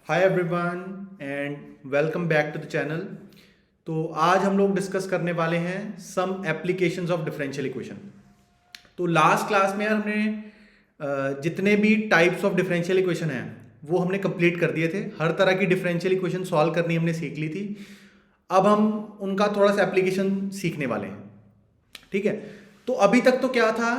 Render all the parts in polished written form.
Hi everyone and welcome back to the channel. तो आज हम लोग डिस्कस करने वाले हैं some applications of differential equation. तो लास्ट क्लास में यार हमने जितने भी टाइप्स ऑफ डिफरेंशियल इक्वेशन हैं वो हमने कंप्लीट कर दिए थे। हर तरह की डिफरेंशियल इक्वेशन सॉल्व करनी हमने सीख ली थी। अब हम उनका थोड़ा सा एप्लीकेशन सीखने वाले हैं। ठीक है, तो अभी तक तो क्या था,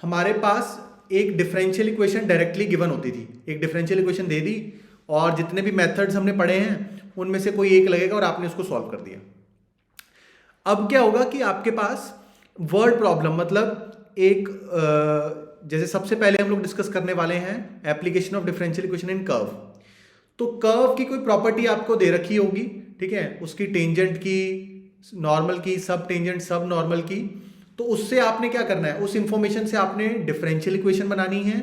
हमारे पास एक डिफरेंशियल इक्वेशन डायरेक्टली गिवन होती थी। एक डिफरेंशियल इक्वेशन दे दी और जितने भी मेथड्स हमने पढ़े हैं उनमें से कोई एक लगेगा और आपने उसको सॉल्व कर दिया। अब क्या होगा कि आपके पास वर्ड प्रॉब्लम मतलब एक जैसे सबसे पहले हम लोग डिस्कस करने वाले हैं application of differential equation in curve. तो कर्व की कोई प्रॉपर्टी आपको दे रखी होगी, ठीक है, उसकी टेंजेंट की, नॉर्मल की, सब टेंजेंट सब नॉर्मल की। तो उससे आपने क्या करना है, उस इंफॉर्मेशन से आपने डिफरेंशियल इक्वेशन बनानी है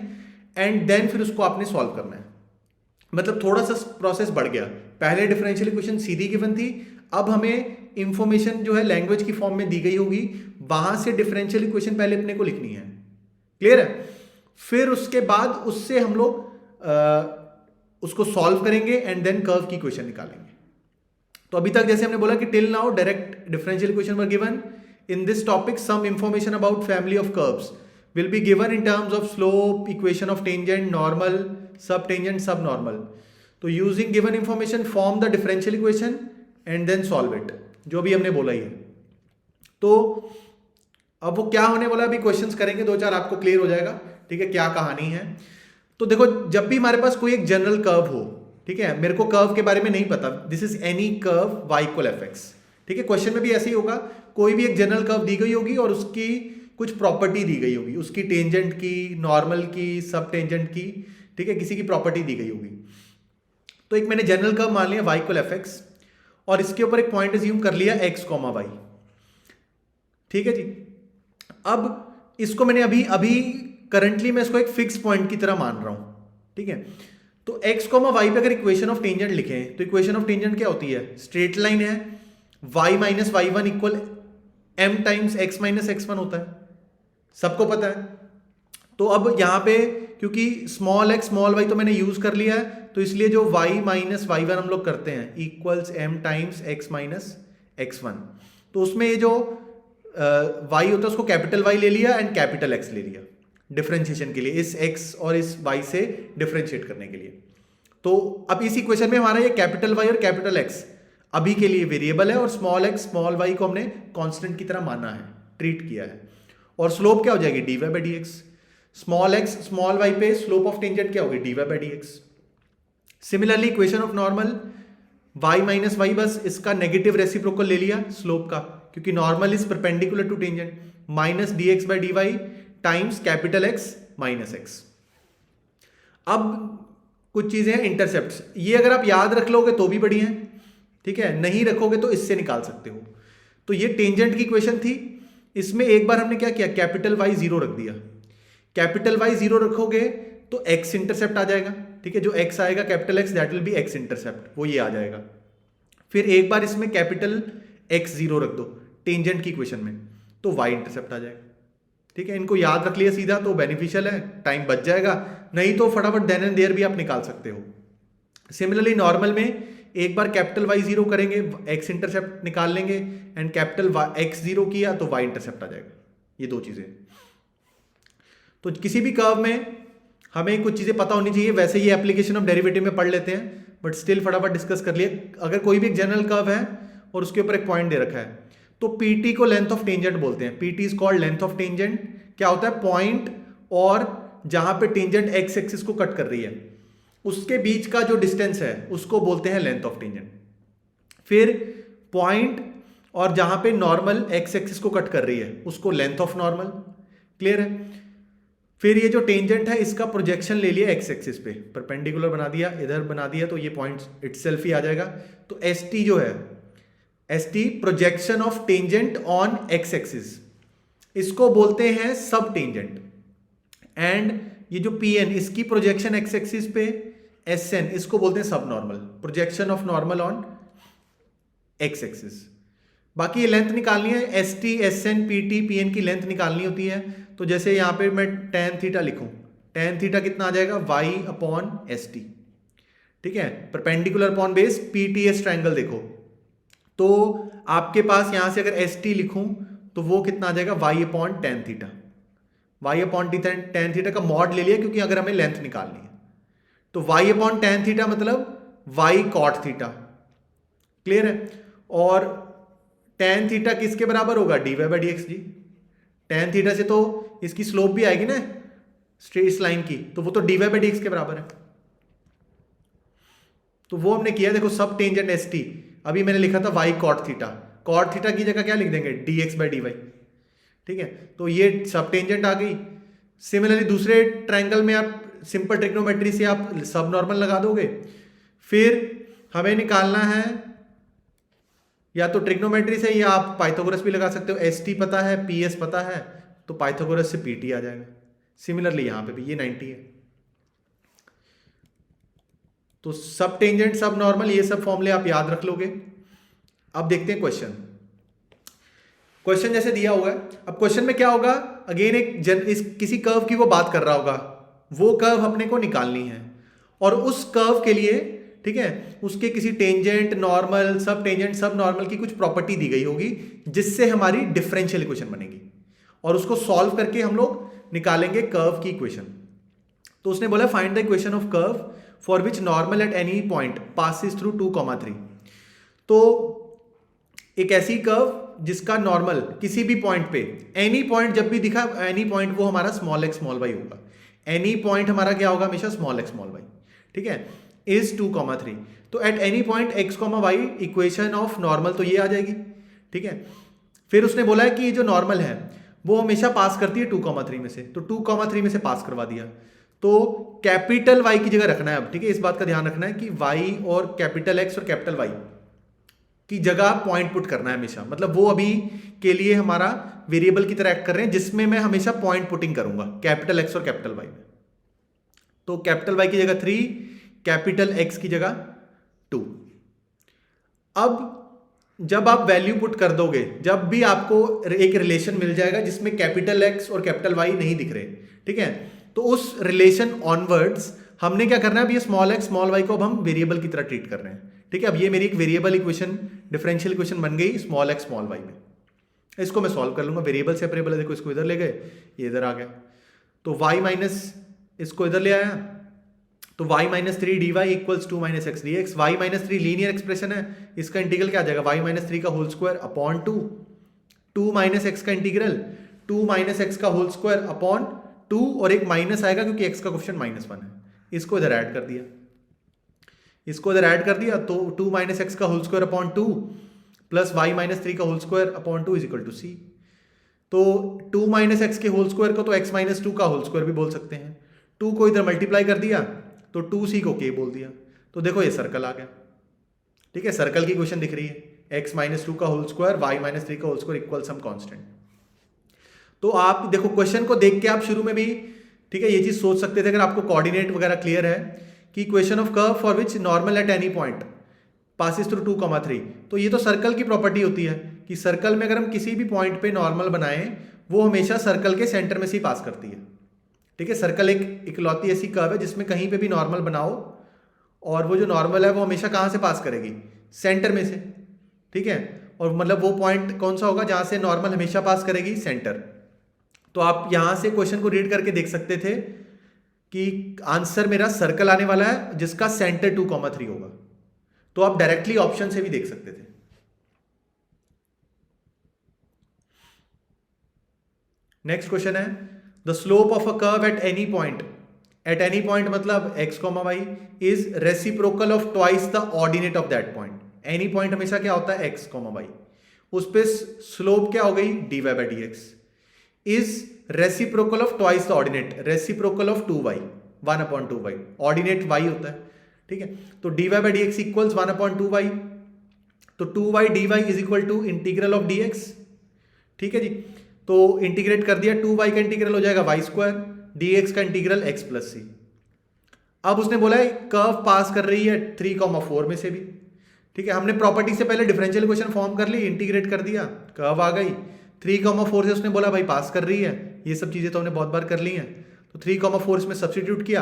एंड देन फिर उसको आपने सॉल्व करना है। मतलब थोड़ा सा प्रोसेस बढ़ गया। पहले डिफरेंशियल इक्वेशन सीधी गिवन थी, अब हमें इंफॉर्मेशन जो है लैंग्वेज की फॉर्म में दी गई होगी, वहां से डिफरेंशियल इक्वेशन पहले अपने को लिखनी है। क्लियर है? फिर उसके बाद उससे हम लोग उसको सॉल्व करेंगे एंड देन कर्व की इक्वेशन निकालेंगे। तो अभी तक जैसे हमने बोला कि till now direct differential equation were given. In this topic some information about family of curves will be given in terms of slope, equation of tangent, normal, subtangent, subnormal. तो using given information form the differential equation and then solve it, जो भी हमने बोला ही है। तो अब वो क्या होने वाला, अभी क्वेश्चंस करेंगे दो चार, आपको क्लियर हो जाएगा, ठीक है, क्या कहानी है। तो देखो, जब भी हमारे पास कोई एक जनरल कर्व हो, ठीक है, मेरे को कर्व के बारे में नहीं पता, this is any curve y equal fx, ठीक है, क्वेश्चन में भी ऐसे ही होगा। कोई भी एक जनरल कर्व दी गई होगी और उसकी कुछ प्रॉपर्टी दी गई होगी, उसकी टेंजेंट की, नॉर्मल की, सब टेंजेंट की, ठीक है, किसी की प्रॉपर्टी दी गई होगी। तो एक मैंने जनरल कर्व मान लिया y इक्वल fx और इसके ऊपर एक पॉइंट अज्यूम कर लिया x, y, ठीक है जी। अब इसको मैंने अभी अभी करंटली मैं इसको एक फिक्स पॉइंट की तरह मान रहा हूं, ठीक है। तो x, y पे अगर इक्वेशन ऑफ टेंजेंट लिखें तो इक्वेशन ऑफ टेंजेंट क्या होती है, स्ट्रेट लाइन है, y minus y one equal m times x minus x1 होता है, सबको पता है। तो अब यहां पे क्योंकि स्मॉल x स्मॉल y तो मैंने यूज कर लिया है, तो इसलिए जो y माइनस वाई वन हम लोग करते हैं equals m times x minus x1। तो उसमें ये जो y होता है उसको कैपिटल Y ले लिया एंड कैपिटल X ले लिया डिफरेंशिएशन के लिए, इस x और इस y से डिफरेंशिएट करने के लिए। तो अब इस इक्वेशन में हमारा ये कैपिटल Y और कैपिटल X अभी के लिए वेरिएबल है और स्मॉल x स्मॉल y को हमने कांस्टेंट की तरह माना है, ट्रीट किया है। और स्लोप क्या हो जाएगी, dy by d x. Small x small y पे स्लोप ऑफ टेंजेंट क्या होगी, dy by d x. Similarly equation of normal y minus y, बस इसका नेगेटिव रेसिप्रोकल ले लिया स्लोप का, क्योंकि normal is perpendicular to tangent, minus d x by d y times capital x minus x. अब कुछ चीजें हैं इंटरसेप्ट्स, ये अगर आप याद रख लोगे तो भी बढ़िया है, ठीक है, नहीं रखोगे तो इससे निकाल सकते हो। तो ये टेंजेंट की इक्वेशन थी, इसमें एक बार हमने क्या किया, कैपिटल Y जीरो रख दिया। कैपिटल Y जीरो रखोगे तो x इंटरसेप्ट आ जाएगा, ठीक है, जो x आएगा capital X that will be x intercept, वो ये आ जाएगा। फिर एक बार इसमें कैपिटल X जीरो रख दो टेंजेंट की इक्वेशन में, तो y इंटरसेप्ट आ जाएगा, ठीक है। इनको याद रख लिया सीधा तो बेनिफिशियल है, टाइम बच जाएगा, नहीं तो फटाफट देन एंड देयर भी आप निकाल सकते हो। सिमिलरली नॉर्मल में एक बार कैपिटल Y जीरो करेंगे, x इंटरसेप्ट निकाल लेंगे एंड कैपिटल X जीरो किया तो y इंटरसेप्ट आ जाएगा। ये दो चीजें। तो किसी भी कर्व में हमें कुछ चीजें पता होनी चाहिए। वैसे ये एप्लीकेशन ऑफ डेरिवेटिव में पढ़ लेते हैं, बट स्टिल फटाफट डिस्कस कर लिए। अगर कोई भी एक जनरल कर्व है और उसके ऊपर एक पॉइंट दे रखा है तो PT को लेंथ ऑफ टेंजेंट बोलते हैं। PT is called length of tangent. क्या होता है, पॉइंट और जहां पे टेंजेंट x एक्सिस को कट कर रही है उसके बीच का जो डिस्टेंस है उसको बोलते हैं लेंथ ऑफ टेंजेंट। फिर पॉइंट और जहां पे नॉर्मल x एक्सिस को कट कर रही है उसको लेंथ ऑफ नॉर्मल। क्लियर है? फिर ये जो टेंजेंट है इसका प्रोजेक्शन ले लिया x एक्सिस पे, परपेंडिकुलर बना दिया, इधर बना दिया, तो ये पॉइंट इटसेल्फ ही आ जाएगा। तो ST जो है, ST projection of tangent on x axis, इसको बोलते हैं सब टेंजेंट। एंड ये जो PN इसकी प्रोजेक्शन x एक्सिस पे SN, इसको बोलते हैं सब normal, projection of normal on x axis. बाकी ये लेंथ निकालनी है, ST SN PT PN की लेंथ निकालनी होती है। तो जैसे यहाँ पे मैं tan थीटा लिखूं, tan थीटा कितना आ जाएगा, y अपॉन ST, ठीक है, perpendicular upon base PTS triangle देखो, तो आपके पास यहां से अगर एस टी लिखूं तो वो कितना आ जाएगा y upon tan theta. Y upon tan theta का मॉड ले लिया क्योंकि अगर हमें लेंथ निकालनी है, तो वाई अपॉन टेन थीटा मतलब वाई कॉट थीटा। क्लियर है? और टेन थीटा किसके बराबर होगा? D y by d x जी। टेन थीटा से तो इसकी स्लोप भी आएगी ना स्ट्रेट लाइन की, तो वो तो d y by d x के बराबर है। तो वो हमने किया, देखो सब टेंजेंट एस टी, अभी मैंने लिखा था y cot theta, cot theta की जगह क्या लिख देंगे? D x by d y. ठीक है, तो ये सब टेंजेंट आ गई। सिमिलरली दूसरे ट्रायंगल में आप सिंपल ट्रिग्नोमेट्री से आप सब नॉर्मल लगा दोगे। फिर हमें निकालना है या तो ट्रिग्नोमेट्री से या आप पाइथागोरस भी लगा सकते हो। एस टी पता है, पी एस पता है, तो पाइथागोरस से पी टी आ जाएगा। सिमिलरली यहां पे भी ये 90 है, तो सब टेंजेंट सब नॉर्मल ये सब फॉर्मूले आप याद रख लोगे। अब देखते हैं क्वेश्चन। क्वेश्चन जैसे दिया हुआ है, अब क्वेश्चन में क्या होगा? अगेन किसी कर्व की वो बात कर रहा होगा, वो कर्व अपने को निकालनी है, और उस कर्व के लिए, ठीक है, उसके किसी टेंजेंट, नॉर्मल, सब टेंजेंट, सब नॉर्मल की कुछ प्रॉपर्टी दी गई होगी जिससे हमारी डिफरेंशियल इक्वेशन बनेगी, और उसको सॉल्व करके हम लोग निकालेंगे कर्व की इक्वेशन। तो उसने बोला find the equation of curve for which normal at any point passes through 2,3। तो एक ऐसी कर्व जिसका नॉर्मल किसी भी पॉइंट पे, एनी पॉइंट जब भी दिखा, एनी पॉइंट वो हमारा स्मॉल एक्स स्मॉल वाई होगा। एनी पॉइंट हमारा क्या होगा? हमेशा स्मॉल एक्स स्मॉल वाई। ठीक है, इज 2,3। तो at any point x comma y equation of normal तो ये आ जाएगी। ठीक है, फिर उसने बोला है कि जो नॉर्मल है वो हमेशा पास करती है 2,3 में से, तो 2,3 में से पास करवा दिया। तो कैपिटल वाई की जगह रखना है अब। ठीक है, इस बात का ध्यान रखना है कि वाई और कैपिटल एक्स और कैपिटल वाई की जगह पॉइंट पुट करना है हमेशा। मतलब वो अभी के लिए हमारा वेरिएबल की तरह एक्ट कर रहे हैं जिसमें मैं हमेशा पॉइंट पुटिंग करूंगा कैपिटल एक्स और कैपिटल वाई में। तो कैपिटल वाई की जगह 3, कैपिटल एक्स की जगह 2। अब जब आप वैल्यू पुट कर दोगे, जब भी आपको एक रिलेशन मिल जाएगा जिसमें कैपिटल एक्स और कैपिटल वाई नहीं दिख रहे, ठीक है, तो उस रिलेशन ऑनवर्ड्स हमने क्या करना है? अब ये स्मॉल एक्स स्मॉल वाई को अब हम वेरिएबल की तरह ट्रीट कर रहे हैं। ठीक है, अब ये मेरी एक वेरिएबल इक्वेशन, डिफरेंशियल इक्वेशन बन गई स्मॉल एक्स स्मॉल वाई में। इसको मैं सॉल्व कर लूंगा, वेरिएबल सेपरेबल है, देखो इसको इधर ले गए, ये इधर आ गया, तो वाई माइनस इसको इधर ले आया, तो y minus 3 d y equals 2 minus x d x. Y minus 3 linear expression है, इसका इंटीग्रल क्या आ जाएगा? y माइनस 3 का whole square upon 2, 2 minus x का इंटीग्रल 2 माइनस एक्स का होल स्क्वायर अपॉन 2, और एक माइनस आएगा क्योंकि x का कोएफिशिएंट -1 है। इसको इधर ऐड कर दिया, इसको इधर ऐड कर दिया, तो 2 माइनस एक्स का whole square upon 2 plus y minus 3 का whole square upon 2 is equal to c. तो 2 माइनस एक्स के होल स्क्वायर को तो x माइनस 2 का होल स्क्वायर भी बोल सकते हैं। 2 को इधर मल्टीप्लाई कर दिया तो 2c को k बोल दिया, तो देखो ये सर्कल आ गया। ठीक है, सर्कल की इक्वेशन दिख रही है, x माइनस 2 का होल स्क्वायर वाई माइनस 3 का whole square equal some constant. तो आप देखो क्वेश्चन को देख के आप शुरू में भी, ठीक है, ये चीज सोच सकते थे अगर आपको कोऑर्डिनेट वगैरह क्लियर है कि equation of curve for which normal at any point passes through 2,3। तो ये तो सर्कल की प्रॉपर्टी होती है कि सर्कल में अगर हम किसी भी पॉइंट पे नॉर्मल बनाएं वो हमेशा सर्कल के सेंटर में से ही पास करती है। ठीक है, सर्कल एक इकलौती ऐसी कर्व है जिसमें कहीं पे भी नॉर्मल बनाओ और वो जो नॉर्मल है वो हमेशा कहाँ से पास करेगी? सेंटर में से। ठीक है, और मतलब वो पॉइंट कौन सा होगा जहाँ से नॉर्मल हमेशा पास करेगी? सेंटर। तो आप यहाँ से क्वेश्चन को रीड करके देख सकते थे कि आंसर मेरा सर्कल आने वाला है जिसका सेंटर 2,3 होगा। तो आप डायरेक्टली ऑप्शन से भी देख सकते थे। नेक्स्ट क्वेश्चन है the slope of a curve at any point, eight any point मतलब x, y is reciprocal of twice the ordinate of that point. Any point हमेशा क्या होता है? x, y। उस पे स्लोप क्या हो गई? dy by d x is reciprocal of twice the ordinate, reciprocal of 2y, 1/2y। Ordinate y होता है। ठीक है, तो dy by d x equals 1/2y, तो 2y dy is equal to integral of dx। ठीक है जी, तो इंटीग्रेट कर दिया, 2y का इंटीग्रल हो जाएगा y स्क्वायर, dx का इंटीग्रल x प्लस सी। अब उसने बोला है कर्व पास कर रही है 3,4 में से भी। ठीक है, हमने प्रॉपर्टी से पहले डिफरेंशियल इक्वेशन फॉर्म कर ली, इंटीग्रेट कर दिया, कर्व आ गई 3,4 से। उसने बोला भाई पास कर रही है, ये सब चीजें तो हमने बहुत बार कर ली हैं, तो 3,4 इसमें सब्स्टिट्यूट किया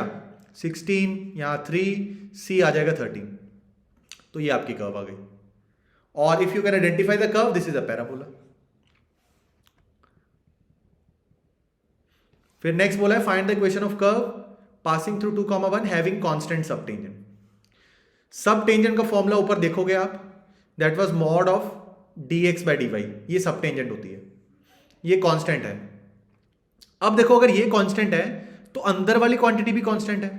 16, यहाँ 3, C आ जाएगा 13। तो ये आपकी कर्व आ गई। और if you can identify the curve, this is a parabola. फिर नेक्स्ट बोला है find the equation of curve passing through 2,1 having constant सब टेंजेंट। सब टेंजेंट का फॉर्मूला ऊपर देखोगे आप, that was mod of dx by dy। ये सब टेंजेंट होती है, ये कांस्टेंट है। अब देखो अगर ये कांस्टेंट है तो अंदर वाली क्वांटिटी भी कांस्टेंट है।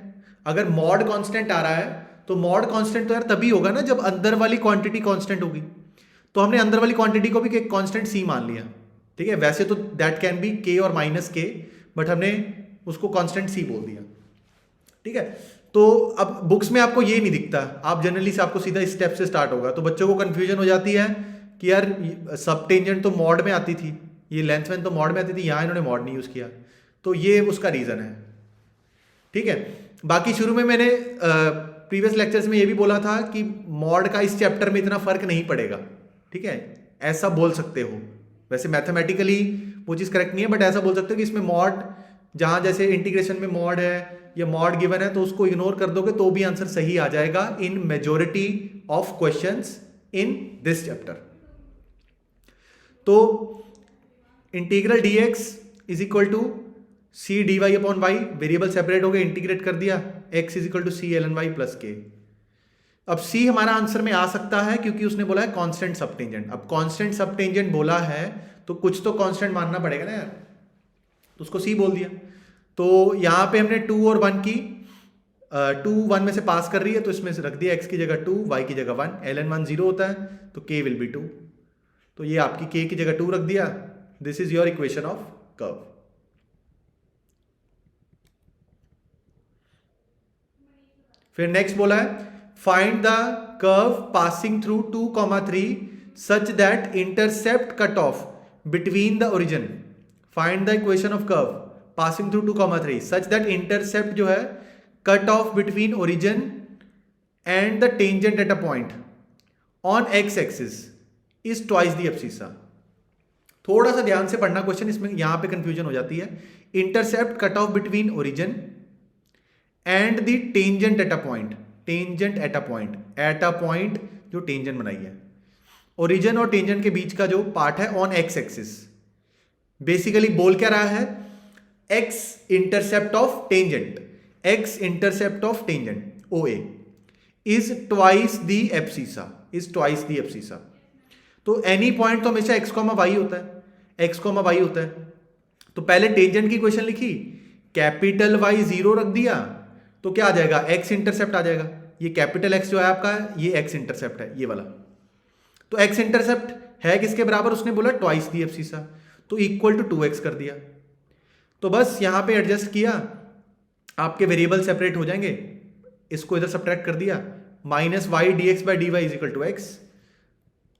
अगर मॉड कांस्टेंट आ रहा है तो मॉड कांस्टेंट तो यार तभी होगा ना जब अंदर वाली क्वांटिटी कांस्टेंट होगी। तो हमने अंदर वाली क्वांटिटी को भी एक कांस्टेंट c मान लिया, ठीक है। वैसे तो दैट कैन बी k और माइनस k, बट हमने उसको कांस्टेंट c बोल दिया, ठीक है। तो अब बुक्स में आपको ये नहीं दिखता, आप जनरली से आपको सीधा इस स्टेप से स्टार्ट होगा, तो बच्चों को कंफ्यूजन हो जाती है कि यार सब टेंजेंट तो मॉड में आती थी, ये लेंथ वेन तो मॉड में आती थी, यहाँ इन्होंने मॉड नहीं यूज किया, तो ये उसका रीजन है, ठीक है। बाकी शुरू में मैंने प्रीवियस लेक्चर्स में ये भी बोला था कि मॉड का इस चैप्टर में इतना फर्क नहीं पड़ेगा, ठीक है, ऐसा बोल सकते हो। वैसे मैथमेटिकली वो चीज़ करेक्ट नहीं है, बट ऐसा बोल सकते हो कि इसमें मॉड, जहाँ जैसे इंटीग्रेशन में मॉड है या मॉड गिवन है तो उसको इग्नोर कर दोगे तो भी आंसर सही आ जाएगा in majority of questions in this chapter. तो integral dx is equal to c d y upon y, variable separate हो गए, इंटीग्रेट कर दिया, x is equal to c l n y plus k. अब c हमारा answer में आ सकता है क्योंकि उसने बोला है कांस्टेंट सब टेंजेंट। अब कांस्टेंट सब टेंजेंट बोला है तो कुछ तो कांस्टेंट मानना पड़ेगा ना यार, तो उसको c बोल दिया। तो यहाँ पे हमने 2 और 1 की 2 1 में से पास कर रही है तो इसमें से रख दिया x की जगह 2, y की जगह 1, ln 1 0 होता है तो k विल बी 2, तो ये आपकी k की जगह 2 रख दिया। This is your equation of curve. फिर नेक्स्ट बोला है find the curve passing through 2,3 such that intercept cut off between the origin. Find the equation of curve passing through 2,3 such that intercept जो है cut off between origin and the tangent at a point on x axis is twice the abscissa. थोड़ा सा ध्यान से पढ़ना question, इसमें यहां पे कंफ्यूजन हो जाती है। Intercept cut off between origin and the tangent at a point, tangent at a point, at a point जो टेंजेंट बनाई है, ओरिजिन और टेंजेंट के बीच का जो पार्ट है ऑन एक्स एक्सिस। बेसिकली बोल क्या रहा है, x intercept of tangent, x intercept of tangent O A is twice the abscissa, is twice the abscissa. तो एनी पॉइंट तो हमेशा एक्स कॉमा वाई होता है, एक्स कॉमा वाई होता है। तो पहले टेंजेंट की इक्वेशन लिखी, कैपिटल वाई 0 रख दिया तो क्या आ जाएगा, एक्स इंटरसेप्ट आ जाएगा। ये कैपिटल एक्स जो है आपका, ये एक्स इंटरसेप्ट है ये वाला। तो एक्स इंटरसेप्ट है किसके बराबर, उसने बोला ट्वाइस दी एब्सिसा, तो इक्वल टू 2x कर दिया। तो बस यहां पे एडजस्ट किया, आपके वेरिएबल सेपरेट हो जाएंगे, इसको इधर सब्ट्रैक्ट कर दिया, minus y d x by d y is equal to x.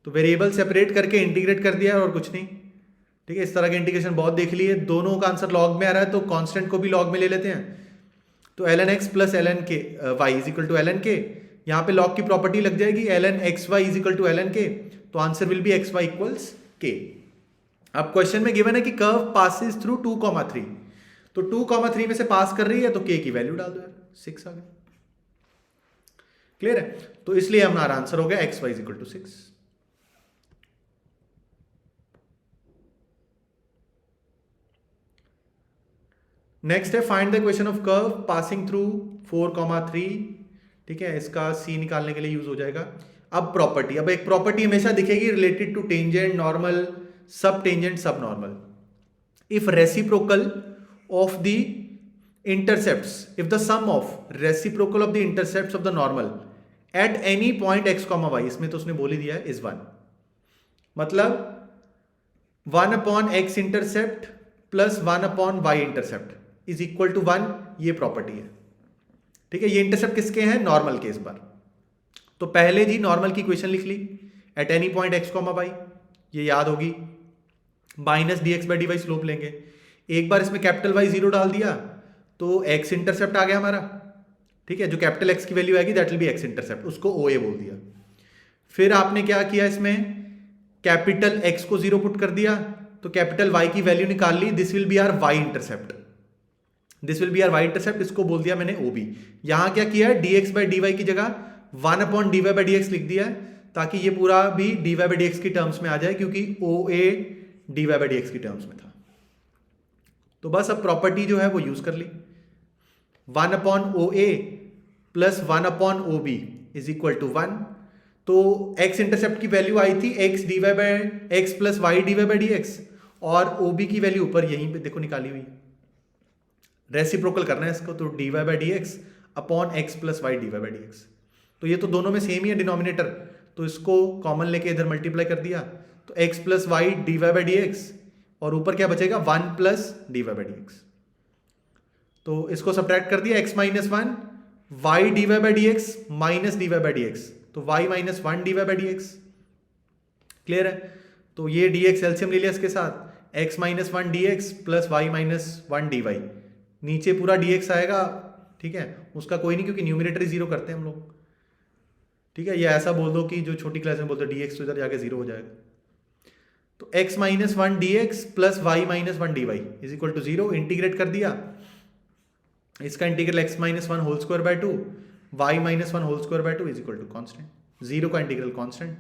तो वेरिएबल सेपरेट करके इंटीग्रेट कर दिया और कुछ नहीं, ठीक है। इस तरह के इंटीग्रेशन बहुत देख लिए, दोनों का आंसर लॉग में आ रहा है तो कांस्टेंट को भी लॉग में ले लेते हैं। तो ln x plus ln k y is equal to ln k, यहाँ पे लॉग की प्रॉपर्टी लग जाएगी, ln x y is equal to ln k, तो answer will be x y equals k। अब क्वेश्चन में गिवन है कि कर्व पासिस थ्रू 2,3, तो 2,3 में से पास कर रही है तो k की वैल्यू डाल दो यार, 6 आ गया। क्लियर है, तो इसलिए हमारा आंसर हो गया x y is equal to 6। Next है find the equation of curve passing through 4,3, ठीक है, इसका c निकालने के लिए यूज हो जाएगा। अब प्रॉपर्टी, अब एक प्रॉपर्टी हमेशा दिखेगी related to tangent, normal, subtangent, subnormal. If reciprocal of the intercepts, if the sum of reciprocal of the intercepts of the normal at any point x, y, इसमें तो उसने बोल ही दिया है इज 1, मतलब 1 upon x intercept plus 1 upon y intercept is equal to 1, ये property है, ठीक है। ये इंटरसेप्ट किसके हैं, नॉर्मल के। इस बार तो पहले जी नॉर्मल की इक्वेशन लिख ली, at any point x, y, ये याद होगी, minus d x by d y slope लेंगे। एक बार इसमें कैपिटल वाई 0 डाल दिया तो x इंटरसेप्ट आ गया हमारा, ठीक है। जो कैपिटल x की वैल्यू आएगी that will be x intercept, उसको OA बोल दिया। फिर आपने क्या किया, इसमें कैपिटल x को 0 पुट कर दिया तो कैपिटल y की वैल्यू निकाल ली, this will be our y intercept, this will be our y intercept, इसको बोल दिया मैंने OB। यहां क्या किया है, dx बाई dy की जगह 1/dy बाई dx लिख दिया है, ताकि ये पूरा भी dy बाई dx की टर्म्स में आ जाए, क्योंकि OA dy बाई dx की टर्म्स में था। तो बस अब प्रॉपर्टी जो है वो यूज कर ली, 1/OA plus 1/OB is equal to 1। तो x इंटरसेप्ट की वैल्यू आई थी x dy by x plus y dy by dx, और OB की वैल्यू ऊपर यहीं पे देखो निकाली हुई है, रेसिप्रोकल करना है इसको, तो dy by dx upon x plus y dy by dx। तो ये तो दोनों में सेम ही है डिनोमिनेटर, तो इसको कॉमन लेके इधर मल्टीप्लाई कर दिया, तो x plus y dy by dx, और ऊपर क्या बचेगा 1 प्लस dy बाई dx। तो इसको सब्ट्रैक्ट कर दिया, x minus 1 y dy by dx minus dy by dx, तो y minus 1 dy by dx। Clear है? तो ये dx एलसीएम ले लिया इसके साथ, x minus 1 dx plus y minus 1 dy, नीचे पूरा dx आएगा, ठीक है, उसका कोई नहीं क्योंकि न्यूमिनेटर जीरो करते हैं हम लोग, ठीक है। ये ऐसा बोल दो कि जो छोटी क्लास में बोलते हैं dx तो इधर जाके जीरो हो जाएगा, तो x minus 1 dx plus y minus 1 dy is equal to zero. Integrate कर दिया, इसका integral x minus 1 whole square by 2 y minus 1 whole square by 2 is equal to constant, zero का इंटीग्रल कॉन्स्टेंट,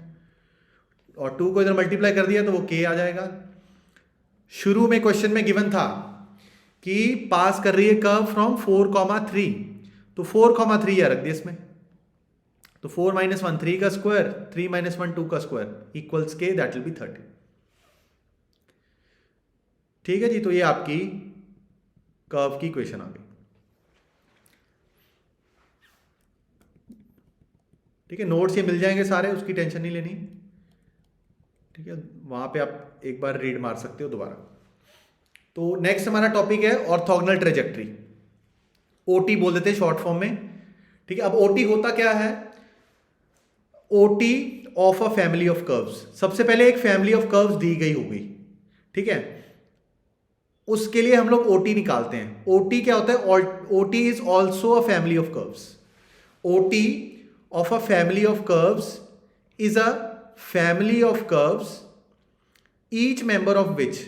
और 2 को इधर मल्टीप्लाई कर दिया तो वो k आ जाएगा। शुरू में क्वेश्चन में गिवन था कि पास कर रही है कर्व फ्रॉम 4,3, तो 4,3 या रख दिया इसमें, तो 4 माइनस 1 3 का स्क्वायर, 3 माइनस 1 2 का square equals k, that will B 30। ठीक है जी, तो ये आपकी कर्व की इक्वेशन आ गई। ठीक है, नोट्स ये मिल जाएंगे सारे, उसकी टेंशन नहीं लेनी, ठीक है, वहां पे आप एक बार रीड मार सकते हो दोबारा। तो नेक्स्ट हमारा टॉपिक है ऑर्थोगोनल ट्रेजेक्ट्री, OT बोल देते हैं शॉर्ट फॉर्म में। ठीक है, अब OT होता क्या है, OT of a family of curves. सबसे पहले एक फैमिली ऑफ कर्व्स दी गई होगी, ठीक है, उसके लिए हम लोग OT निकालते हैं। OT क्या होता है, OT is also a family of curves. OT of a family of curves is a family of curves each member of which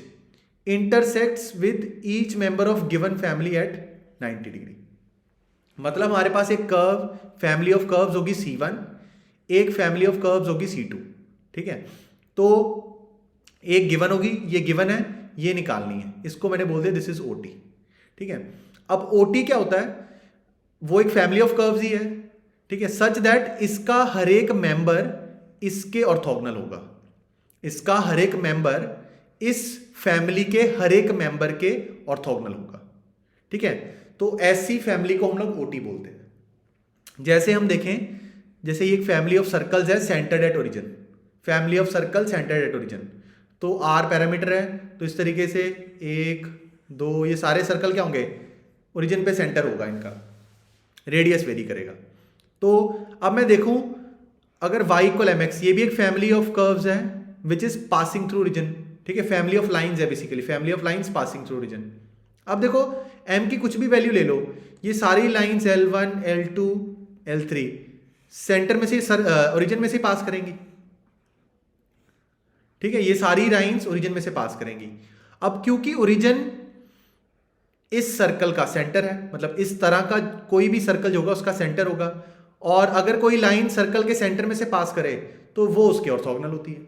intersects with each member of given family at 90 degree. मतलब हमारे पास एक curve family of curves होगी C1, एक family of curves होगी C2, ठीक है। तो एक गिवन होगी, ये गिवन है, ये निकालनी है, इसको मैंने बोल दिया दिस इज OT, ठीक है। अब OT क्या होता है, वो एक फैमिली ऑफ कर्व्स ही है, ठीक है, सच दैट इसका हर एक मेंबर इसके ऑर्थोगोनल होगा, इसका हर एक मेंबर इस फैमिली के हर एक मेंबर के ऑर्थोगोनल होगा, ठीक है। तो ऐसी फैमिली को हम लोग OT बोलते हैं। जैसे हम देखें, जैसे ये एक फैमिली ऑफ सर्कल्स है centred at origin, family of circle centred at origin, तो R पैरामीटर है, तो इस तरीके से 1 2 ये सारे सर्कल क्या होंगे, ओरिजिन पे सेंटर होगा, इनका रेडियस वेरी करेगा। तो अब मैं देखूं अगर y इक्वल mx, ये भी एक फैमिली ऑफ कर्व्स है which is passing through origin, ठीक है, फैमिली ऑफ लाइंस है basically, family of lines passing through origin. अब देखो m की कुछ भी वैल्यू ले लो, ये सारी lines L1 L2 L3 centre में से ओरिजिन में से पास करेंगी, ठीक है, ये सारी लाइंस ओरिजिन में से पास करेंगी। अब क्योंकि ओरिजिन इस सर्कल का सेंटर है, मतलब इस तरह का कोई भी सर्कल जो होगा उसका सेंटर होगा, और अगर कोई लाइन सर्कल के सेंटर में से पास करे तो वो उसके ऑर्थोगोनल होती है,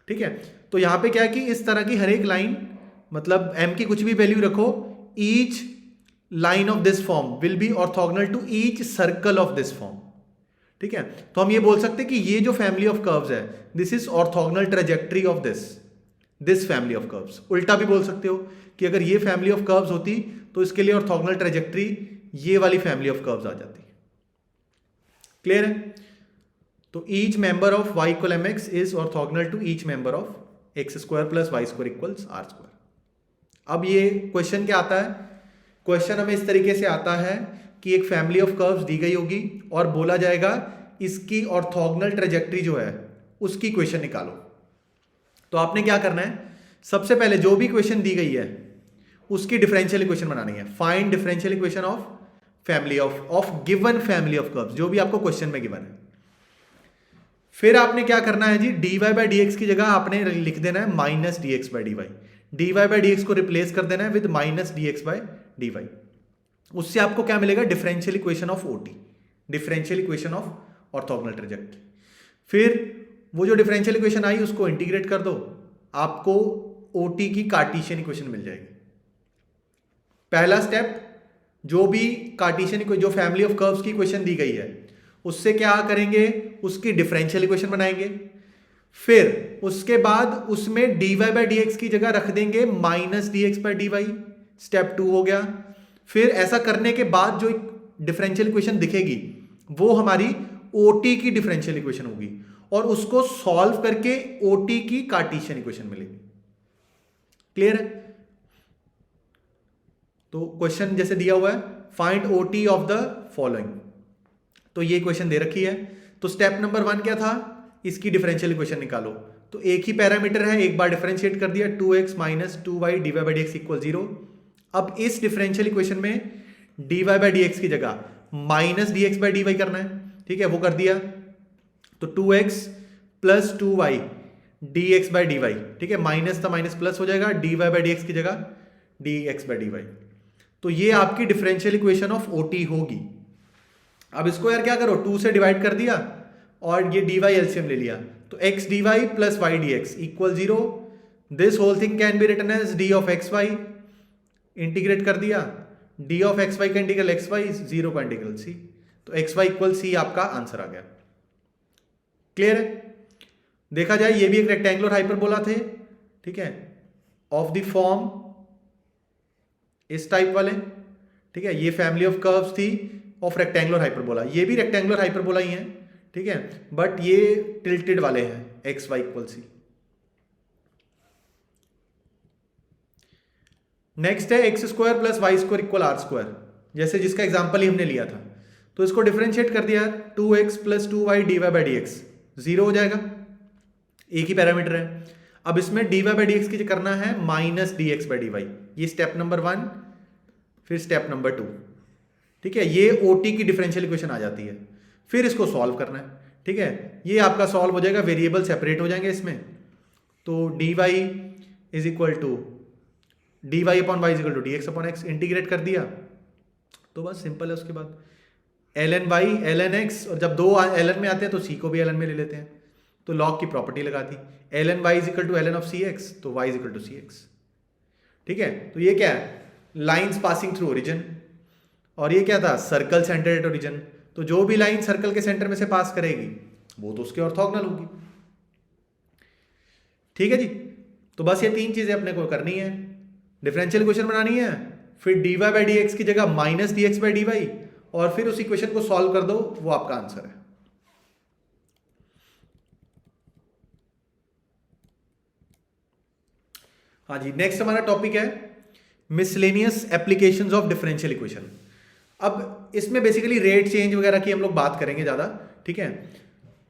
ठीक है। तो यहां पे क्या है कि इस तरह की हर एक लाइन, मतलब m की कुछ भी वैल्यू रखो, each line of this form will be orthogonal to each circle of this form, ठीक है। तो हम ये बोल सकते हैं कि ये जो फैमिली ऑफ कर्व्स है, this is orthogonal trajectory of this family of curves. उल्टा भी बोल सकते हो कि अगर ये फैमिली ऑफ कर्व्स होती तो इसके लिए ऑर्थोगोनल ट्रेजेक्ट्री ये वाली फैमिली ऑफ कर्व्स आ जाती। क्लियर है? तो each member of y equal mx is orthogonal to each member of x square plus y square equals r square. अब ये क्वेश्चन क्या आता है, क्वेश्चन हमें इस तरीके से आता है कि एक फैमिली ऑफ कर्व्स दी गई होगी और बोला जाएगा इसकी ऑर्थोगोनल ट्रेजेक्ट्री जो है उसकी इक्वेशन निकालो। तो आपने क्या करना है, सबसे पहले जो भी इक्वेशन दी गई है उसकी डिफरेंशियल इक्वेशन बनानी है। Find differential equation of family of given family of curves, जो भी आपको क्वेश्चन में गिवन है। फिर आपने क्या करना है जी, dy बाई डी एक्स की जगह आपने लिख देना है minus d x by d y, dy by d x को रिप्लेस कर देना है with minus d x by d y. उससे आपको क्या मिलेगा, differential equation of OT, differential equation of orthogonal trajectory. फिर वो जो डिफरेंशियल इक्वेशन आई उसको इंटीग्रेट कर दो, आपको ओटी की कार्टेशियन इक्वेशन मिल जाएगी। पहला स्टेप, जो भी कार्टेशियन जो फैमिली ऑफ कर्व्स की इक्वेशन दी गई है उससे क्या करेंगे, उसकी डिफरेंशियल इक्वेशन बनाएंगे। फिर उसके बाद उसमें dy बाई डी एक्स की जगह रख देंगे minus d x by d y, step 2 हो गया। फिर ऐसा करने के बाद जो डिफरेंशियल इक्वेशन दिखेगी वो हमारी ओटी की डिफरेंशियल इक्वेशन होगी और उसको सॉल्व करके ओटी की कार्टेशियन इक्वेशन मिलेगी। क्लियर है? तो क्वेश्चन जैसे दिया हुआ है, find OT of the following, तो ये इक्वेशन दे रखी है। तो स्टेप नंबर 1 क्या था, इसकी डिफरेंशियल इक्वेशन निकालो। तो एक ही पैरामीटर है, एक बार डिफरेंशिएट कर दिया, 2x minus 2y dy by d x equal 0। अब इस डिफरेंशियल इक्वेशन में dy बाई डी एक्स की जगह minus d x by d y करना है, ठीक है, वो कर दिया। तो 2x plus 2y d x by d y, ठीक है, माइनस था माइनस प्लस हो जाएगा, dy बाई डी एक्स की जगह d x by d y. तो ये आपकी डिफरेंशियल इक्वेशन ऑफ ओटी होगी। अब इसको यार क्या करो, 2 से डिवाइड कर दिया और ये dy एलसीएम ले लिया, तो x dy प्लस y dx equal 0। This whole thing can be written as d of x y, integrate कर दिया, d ऑफ एक्स वाई का इंटीग्रल एक्स वाई, 0 का इंटीग्रल c, तो एक्स वाई इक्वल c आपका आंसर आ गया। Clear है? देखा जाए ये भी एक रेक्टेंगुलर हाइपरबोला थे, ठीक है, ऑफ द फॉर्म इस टाइप वाले, ठीक है, ये फैमिली ऑफ कर्व्स थी ऑफ रेक्टेंगुलर हाइपरबोला, ये भी रेक्टेंगुलर हाइपरबोला ही है, ठीक है, बट ये टिल्टेड वाले हैं, x y equal c. Next है x square plus y square equal r square, जैसे जिसका एग्जांपल ही हमने लिया था। तो इसको डिफरेंशिएट कर दिया, 2x plus 2y dy by d x 0 हो जाएगा, एक ही पैरामीटर है। अब इसमें dy बाई डी एक्स की करना है minus d x by d y, ये स्टेप नंबर 1, फिर स्टेप नंबर 2, ठीक है, ये ओटी की डिफरेंशियल इक्वेशन आ जाती है। फिर इसको सॉल्व करना है, ठीक है, ये आपका सॉल्व हो जाएगा, वेरिएबल सेपरेट हो जाएंगे इसमें। तो dy is equal to dy upon y is equal to dx upon x, integrate कर दिया तो बस सिंपल है। उसके बाद ln y ln x, और जब दो ln में आते हैं तो c को भी ln में ले लेते हैं, तो log की प्रॉपर्टी लगा दी, ln y is equal to ln of cx, तो y is equal to cx, ठीक है। तो ये क्या है, लाइंस पासिंग थ्रू ओरिजिन, और ये क्या था, सर्कल सेंटर एट ओरिजिन। तो जो भी लाइन सर्कल के सेंटर में से पास करेगी वो तो उसके ऑर्थोगोनल होगी, ठीक है जी। तो बस ये 3 चीजें अपने को करनी है, डिफरेंशियल इक्वेशन बनानी है, फिर dy बाई डी एक्स की जगह minus d x by d y, और फिर उस इक्वेशन को सॉल्व कर दो, वो आपका आंसर है। हाँ जी, नेक्स्ट हमारा टॉपिक है miscellaneous applications of differential equation. अब इसमें बेसिकली रेट चेंज वगैरह की हम लोग बात करेंगे ज़्यादा, ठीक है।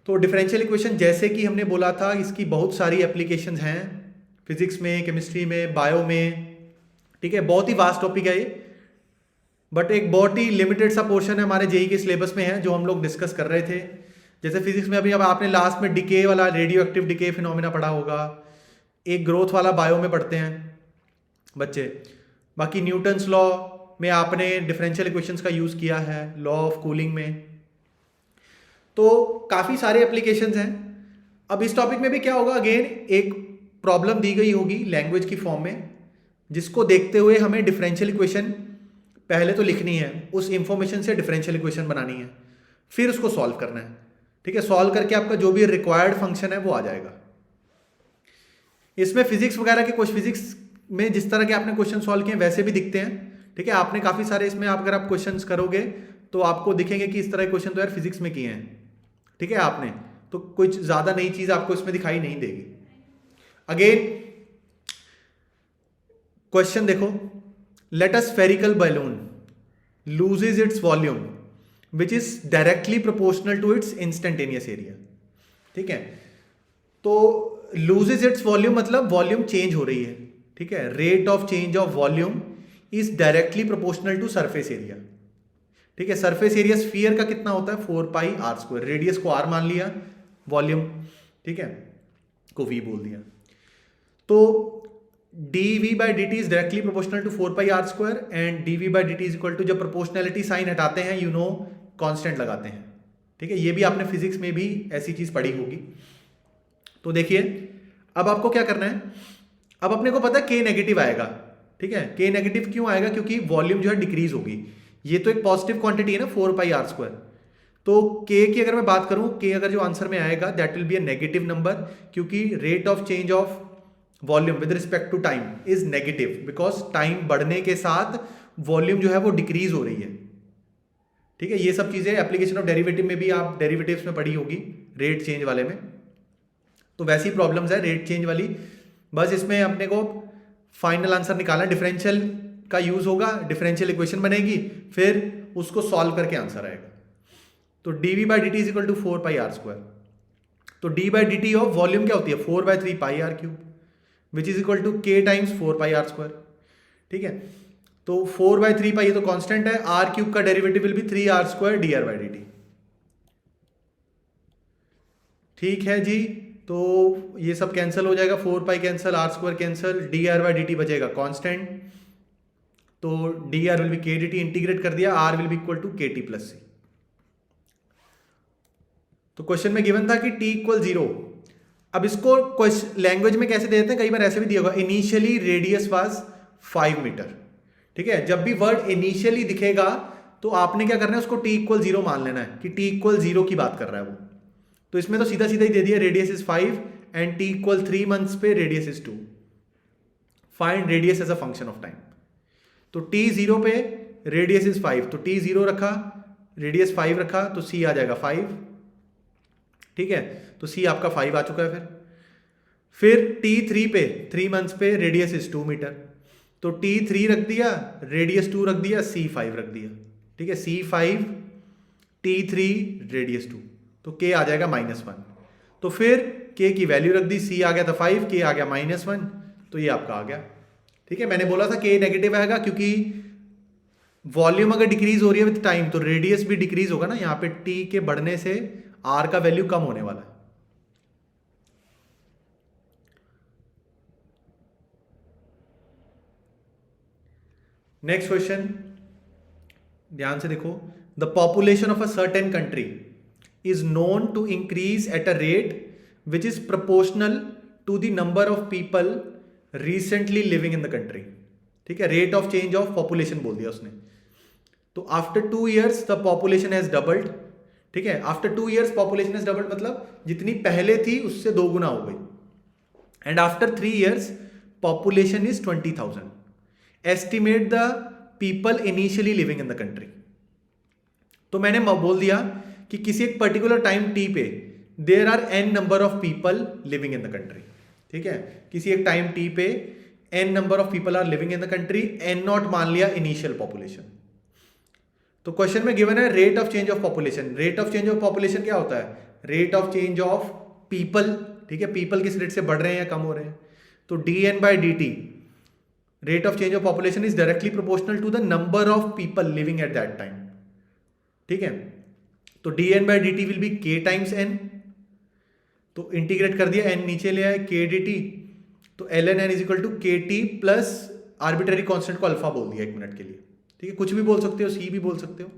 तो डिफरेंशियल इक्वेशन जैसे कि हमने बोला था, इसकी बहुत सारी एप्लीकेशंस हैं, फिजिक्स में, केमिस्ट्री में, बायो में, ठीक है, बहुत ही वास्ट टॉपिक है ये, बट एक बहुत ही लिमिटेड सा पोर्शन है हमारे जेई के सिलेबस में है जो हम लोग डिस्कस कर रहे थे। जैसे फिजिक्स में अभी अब आपने लास्ट में डिके वाला, रेडियो एक्टिव डिके फिनोमिना पढ़ा होगा, एक ग्रोथ वाला बायो में पढ़ते हैं बच्चे, बाकी न्यूटन्स लॉ में आपने डिफरेंशियल इक्वेशंस का यूज़ किया है, लॉ ऑफ कूलिंग में, तो काफ़ी सारे एप्लीकेशंस हैं। अब इस टॉपिक में भी क्या होगा, अगेन एक प्रॉब्लम दी गई होगी लैंग्वेज की फॉर्म में, जिसको देखते हुए हमें डिफरेंशियल इक्वेशन पहले तो लिखनी है, उस इंफॉर्मेशन से डिफरेंशियल इक्वेशन बनानी है, फिर उसको सॉल्व करना है, ठीक है। सॉल्व करके आपका जो भी रिक्वायर्ड फंक्शन है वो आ जाएगा। इसमें फिजिक्स वगैरह के कुछ, फिजिक्स में जिस तरह के आपने क्वेश्चन सॉल्व किए वैसे भी दिखते हैं, ठीक है। आपने काफ़ी सारे इसमें अगर आप क्वेश्चंस करोगे तो आपको दिखेंगे कि इस तरह के क्वेश्चन तो यार फिजिक्स में किए हैं, ठीक है, आपने तो कुछ ज़्यादा नई चीज़ आपको इसमें दिखाई नहीं देगी। अगेन क्वेश्चन देखो, let a spherical balloon loses its volume which is directly proportional to its instantaneous area, ठीक है। तो लूजेज इट्स वॉल्यूम मतलब वॉल्यूम चेंज हो रही है, ठीक है, rate of change of volume is directly proportional to surface area, ठीक है। सरफेस एरिया स्फीयर का कितना होता है, 4 पाई आर स्क्वायर, रेडियस को आर मान लिया, वॉल्यूम, ठीक है, को वी बोल दिया। तो d v by D t is directly proportional to 4 πr² and d v by D t is equal to, जब प्रोपोर्शनैलिटी साइन हटाते हैं यू नो कांस्टेंट लगाते हैं, ठीक है। ये भी आपने फिजिक्स में भी ऐसी चीज पढ़ी होगी। तो देखिए अब आपको क्या करना है, अब अपने को पता है के नेगेटिव आएगा, ठीक है। के नेगेटिव क्यों आएगा, क्योंकि वॉल्यूम जो है डिक्रीज होगी। ये तो एक पॉजिटिव क्वांटिटी है ना 4 πr², तो के की अगर मैं बात करूं, के अगर जो आंसर में आएगा that will be a negative number, क्योंकि rate of change of volume with respect to time is negative, because time बढ़ने के साथ वॉल्यूम जो है वो डिक्रीज हो रही है, ठीक है। ये सब चीजें एप्लीकेशन ऑफ डेरिवेटिव में भी आप डेरिवेटिव्स में पढ़ी होगी, रेट चेंज वाले में। तो वैसी प्रॉब्लम्स है रेट चेंज वाली। बस इसमें अपने को फाइनल आंसर निकालना, डिफरेंशियल का यूज होगा, डिफरेंशियल इक्वेशन बनेगी, फिर उसको सॉल्व करके आंसर आएगा। तो d v by D t is equal to 4 πr²। तो d by D t of volume क्या होती है 4/3 πr³ which is equal to k times 4 πr², ठीक है। तो 4/3 ये तो कांस्टेंट है, r³ का derivative will be 3r² dr/dt, ठीक है जी। तो ये सब कैंसिल हो जाएगा, 4 कैंसिल, r² कैंसिल, dr/dt बचेगा कांस्टेंट, तो dr will be k dt, integrate कर दिया, r will be equal to k t plus c. तो क्वेश्चन में गिवन था कि t इक्वल 0। अब इसको लैंग्वेज में कैसे दे देते हैं, कई बार ऐसे भी दिया होगा, इनिशियली रेडियस वाज 5 मीटर, ठीक है। जब भी वर्ड इनिशियली दिखेगा तो आपने क्या करना है, उसको t इक्वल 0 मान लेना है कि t इक्वल 0 की बात कर रहा है वो। तो इसमें तो सीधा सीधा ही दे दिया, radius is 5 and t equal 3 months पे radius is 2, find radius as a function of time. तो t 0 पे रेडियस इज 5, तो t 0 रखा, रेडियस 5 रखा, तो c आ जाएगा 5, ठीक है। तो c आपका 5 आ चुका है। फिर t 3 पे 3 मंथ्स पे रेडियस इज 2 मीटर, तो t 3 रख दिया, रेडियस 2 रख दिया, c 5 रख दिया, ठीक है। c 5 t 3 रेडियस 2, तो k आ जाएगा -1। तो फिर k की वैल्यू रख दी, c आ गया था 5, k आ गया -1, तो ये आपका आ गया, ठीक है। मैंने बोला था k नेगेटिव आएगा क्योंकि वॉल्यूम अगर डिक्रीज हो रही है विद टाइम तो रेडियस भी डिक्रीज होगा ना, यहाँ पे t के बढ़ने से r का वैल्यू कम होने वाला है। नेक्स्ट क्वेश्चन ध्यान से देखो, the population of a certain country is known to increase at a rate which is proportional to the number of people recently living in the country, ठीक है। Rate of change of population बोल दिया उसने। तो after 2 years the population has doubled, ठीक है। After 2 years population has doubled मतलब जितनी पहले थी उससे 2 गुना हो गई। And after 3 years population is 20,000। Estimate the people initially living in the country. तो मैंने बोल दिया कि किसी एक पर्टिकुलर टाइम टी पे there are n number of people living in the country, ठीक है। किसी एक टाइम टी पे n number of people are living in the country, n0 मान लिया इनिशियल पॉपुलेशन। तो क्वेश्चन में गिवन है rate of change of population. Rate of change of population क्या होता है, rate of change of people, ठीक है। पीपल किस रेट से बढ़ रहे हैं या कम हो रहे हैं। तो dn/dt rate of change of population is directly proportional to the number of people living at that time, ठीक है। तो dn/dt will be k times n, तो इंटीग्रेट कर दिया, n नीचे ले आए, k dt, तो ln n is equal to k t plus arbitrary constant को अल्फा बोल दिया 1 मिनट के लिए, ठीक है। कुछ भी बोल सकते हो, c भी बोल सकते हो।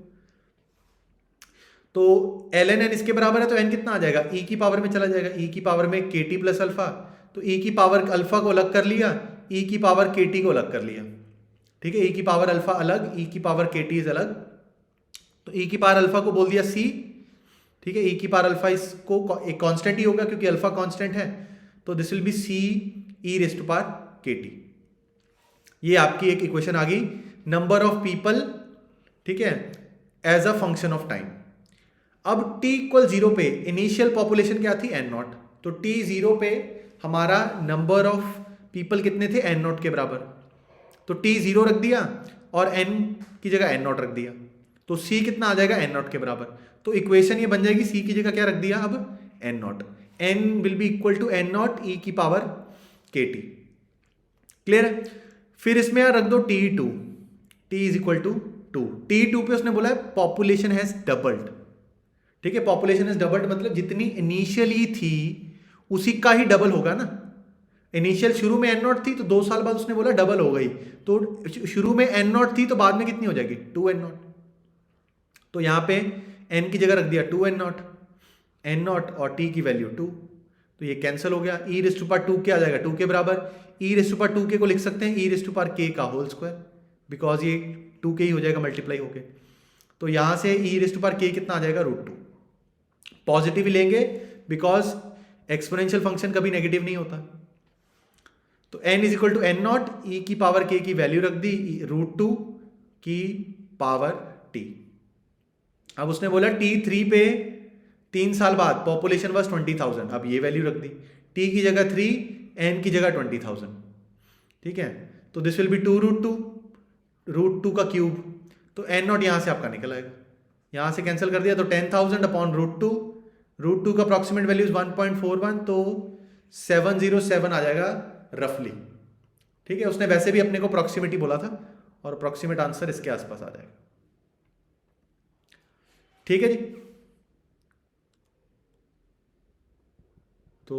तो ln n इसके बराबर है, तो n कितना आ जाएगा, e की पावर में चला जाएगा, e की पावर में के टी प्लस अल्फा, तो e की पावर अल्फा को अलग कर लिया, e की पावर के टी को अलग कर लिया, ठीक है। e की पावर अल्फा अलग, e की पावर के टी इज अलग, तो e की पावर अल्फा को बोल दिया c, ठीक है। e की पावर अल्फा इसको एक कांस्टेंट ही होगा क्योंकि अल्फा कांस्टेंट है, तो this will be c e raise to power k t. ये आपकी एक इक्वेशन आ गई, नंबर ऑफ पीपल, ठीक है, as a function of time. अब t इक्वल 0 पे इनिशियल पॉपुलेशन क्या थी, n0, तो t 0 पे हमारा नंबर ऑफ पीपल कितने थे, n0 के बराबर, तो t 0 रख दिया और n की जगह n0 रख दिया, तो c कितना आ जाएगा, n0 के बराबर। तो इक्वेशन ये बन जाएगी, c की जगह क्या रख दिया अब, n0, n will be equal to n0 e की पावर के टी, क्लियर है। फिर इसमें यार रख दो t2, t is equal to 2, t2 पे उसने बोला है पॉपुलेशन हैज डबल्ड, ठीक है। पॉपुलेशन हैज डबल्ड मतलब जितनी इनिशियली थी उसी का ही डबल होगा ना, इनिशियल शुरू में एन नॉट थी तो 2 साल बाद उसने बोला डबल हो गई, तो शुरू में एन नॉट थी तो बाद में कितनी हो जाएगी 2 एन नॉट। तो यहाँ पे एन की जगह रख दिया 2 एन नॉट और टी की वैल्यू 2, तो ये कैंसिल हो गया। ई रेज़ टू पावर 2 क्या आ जाएगा 2 के बराबर, ई रेज़ टू पावर 2 के को लिख सकते हैं ई रेज़ टू पावर के का होल स्क्वायर, बिकॉज ये 2 के ही हो जाएगा मल्टीप्लाई होके। तो यहाँ से ई रेज़ टू पावर के कितना आ जाएगा √2। पॉजिटिव ही लेंगे बिकॉज एक्सपोनेंशियल फंक्शन कभी नेगेटिव नहीं होता। तो n is equal to n not, e की पावर k की वैल्यू रख दी √2 की पावर t। अब उसने बोला t3 पे 3 साल बाद पॉपुलेशन वाज 20,000, अब ये वैल्यू रख दी, t की जगह 3, n की जगह 20,000, ठीक है। तो दिस विल बी 2√2 का क्यूब, तो n नॉट यहाँ से आपका निकल आएगा, यहाँ से कैंसिल कर दिया तो 10,000 अपॉन √2 का अप्रॉक्सीमेट वैल्यू 1.41, तो 707 आ जाएगा रफली, ठीक है। उसने वैसे भी अपने को अप्रॉक्सीमेट बोला था और अप्रॉक्सीमेट आंसर इसके आसपास आ जाएगा, ठीक है जी। तो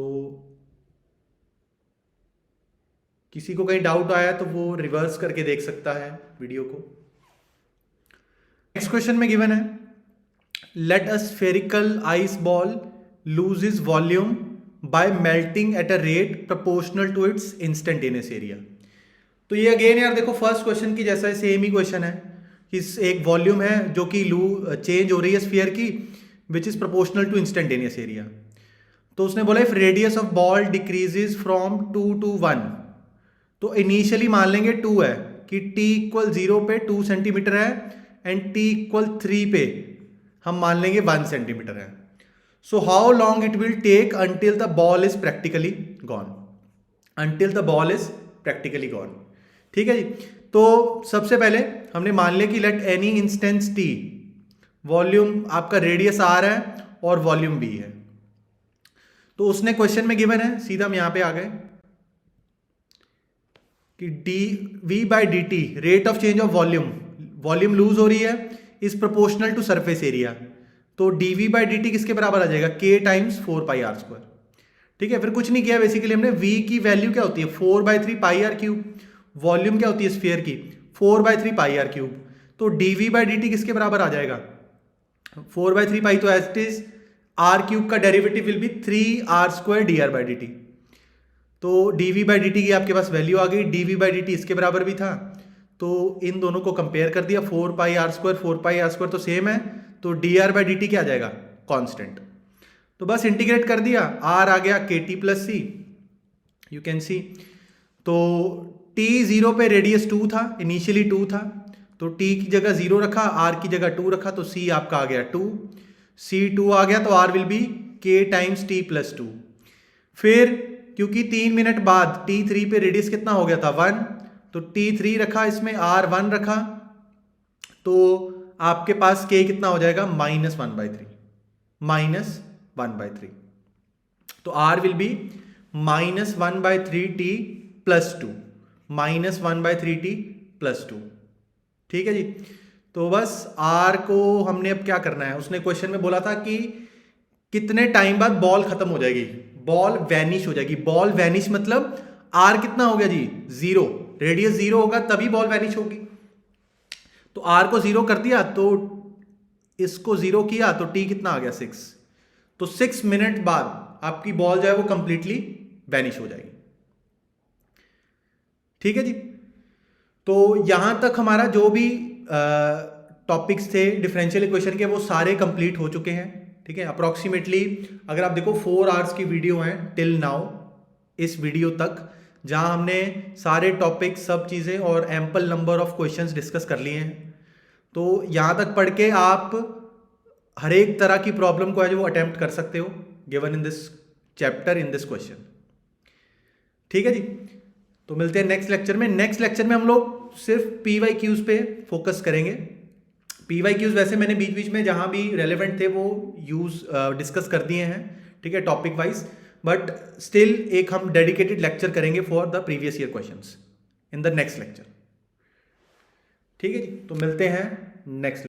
किसी को कहीं डाउट आया तो वो रिवर्स करके देख सकता है वीडियो को। नेक्स्ट क्वेश्चन में गिवन है, let a spherical ice ball loses volume by melting at a rate proportional to its instantaneous area. तो ये अगेन यार देखो फर्स्ट क्वेश्चन की जैसा सेम ही क्वेश्चन है कि एक वॉल्यूम है जो कि चेंज हो रही है स्फीयर की which is proportional to instantaneous area. तो उसने बोला if radius of ball decreases from 2 to 1, तो इनिशियली मान लेंगे 2 है कि t इक्वल 0 पे 2 सेंटीमीटर है एंड t इक्वल 3 पे हम मान लेंगे 1 सेंटीमीटर है। So how long it will take until the ball is practically gone, until the ball is practically gone, ठीक है जी। तो सबसे पहले हमने मान लिया कि let any instance t, volume आपका रेडियस r है और वॉल्यूम v है। तो उसने क्वेश्चन में गिवन है, सीधा हम यहां पे आ गए कि v by D T rate of change of volume, volume lose हो रही है, is proportional to surface area. तो dv बाई डी टी किसके बराबर आ जाएगा k टाइम्स 4πr², ठीक है। फिर कुछ नहीं किया, बेसिकली हमने v की वैल्यू क्या होती है 4/3πr³, वॉल्यूम क्या होती है स्फीयर की 4/3πr³, तो dv बाई डी टी किसके बराबर आ जाएगा 4/3π, तो एज इट इज r³ का derivative will be 3r² dr/dt। तो dv बाई डी टी की आपके पास वैल्यू आ गई, dv बाई डी टी इसके बराबर भी था, तो इन दोनों को कंपेयर कर दिया, 4πr² तो सेम है, तो dr/dt क्या आ जाएगा कांस्टेंट। तो बस इंटीग्रेट कर दिया, r आ गया kt plus c, you can see. तो t 0 पे रेडियस 2 था, इनिशियली 2 था, तो t की जगह 0 रखा, r की जगह 2 रखा, तो c आपका आ गया 2, c 2 आ गया, तो r will be k times t plus 2। फिर क्योंकि 3 मिनट बाद t3 पे रेडियस कितना हो गया था 1, तो t3 रखा, इसमें r1 रखा, तो आपके पास k कितना हो जाएगा -1/3, -1/3, तो r will B -1/3t plus 2, -1/3t plus 2, ठीक है जी। तो बस r को हमने अब क्या करना है, उसने क्वेश्चन में बोला था कि कितने टाइम बाद बॉल खत्म हो जाएगी, बॉल वैनिश हो जाएगी। बॉल वैनिश मतलब r कितना हो गया जी 0, रेडियस 0 होगा तभी बॉल वैनिश होगी। तो r को 0 कर दिया, तो इसको 0 किया, तो t कितना आ गया 6, तो 6 मिनट बाद आपकी बॉल जो है वो कंप्लीटली वैनिश हो जाएगी, ठीक है जी। तो यहां तक हमारा जो भी टॉपिक्स थे डिफरेंशियल इक्वेशन के वो सारे कंप्लीट हो चुके हैं, ठीक है। अप्रॉक्सीमेटली अगर आप देखो 4 आवर्स की वीडियो है टिल नाउ, इस वीडियो तक, जहां हमने सारे टॉपिक सब चीज़ें और ample number of questions discuss कर लिए हैं। तो यहाँ तक पढ़ के आप हर एक तरह की प्रॉब्लम को है जो अटेम्प्ट कर सकते हो given in this chapter, in this question, ठीक है जी। तो मिलते हैं नेक्स्ट लेक्चर में। नेक्स्ट लेक्चर में हम लोग सिर्फ PYQs पे फोकस करेंगे। PYQs वैसे मैंने बीच बीच में जहां भी रेलेवेंट थे वो डिस्कस कर दिए हैं, ठीक है, टॉपिक वाइज, बट स्टिल एक हम डेडिकेटेड लेक्चर करेंगे for the previous year questions in the next lecture, ठीक है जी। तो मिलते हैं नेक्स्ट